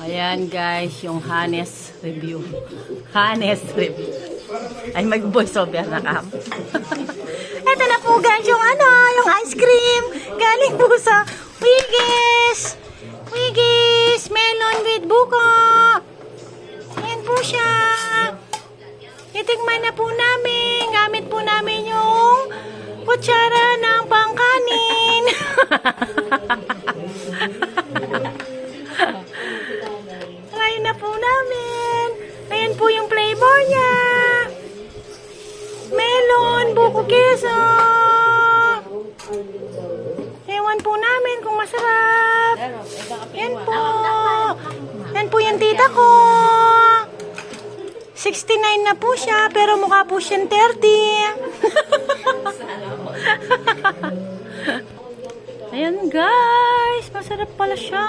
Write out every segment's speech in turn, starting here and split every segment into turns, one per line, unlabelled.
Ayan guys, yung Hanes review. Hanes review. Ay, mag-voice over na kam. Ito na po guys, yung yung ice cream. Galing po sa Wiggies. Wiggies, melon with buko. Ayan po siya. Titikman na po namin. Gamit po namin yung kutsara ng pangkanin. Try na po namin. Ayan po yung flavor niya. Melon, buko keso. Ewan po namin kung masarap. Yan po. Yan po yung tita ko. 69 na po siya, pero mukha po siyang 30. Ayan guys, masarap pala siya.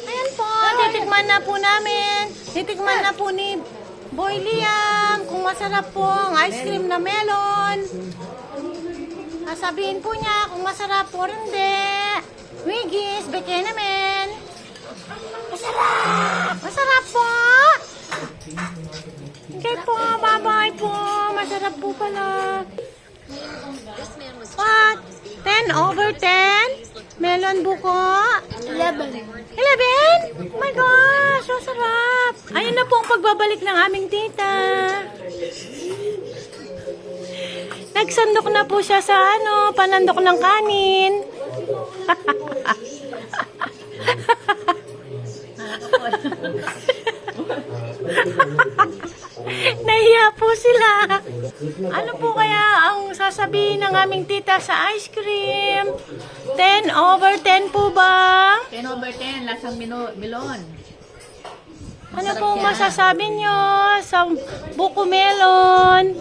Ayan po, titikman na po namin. Titikman na po ni Boy Liam kung masarap po ang ice cream na melon. Sabihin po niya kung masarap po rin hindi. Wiggies, beke naman. Masarap! Masarap po! Okay po, bye-bye po. Masarap po pala. What? 10 over 10? Melon buko? 11? Oh my gosh, so sarap. Ayun na po ang pagbabalik ng aming tita. Nagsandok na po siya sa panandok ng kanin. Nahiya po sila. Ano po kaya ang sasabihin ng aming tita sa ice cream? 10 over 10 po ba?
10 over 10, lasang melon.
Ano po masasabi nyo sa buko melon?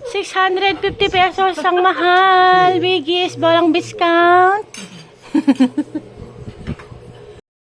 650 pesos ang mahal. Wiggies, walang discount.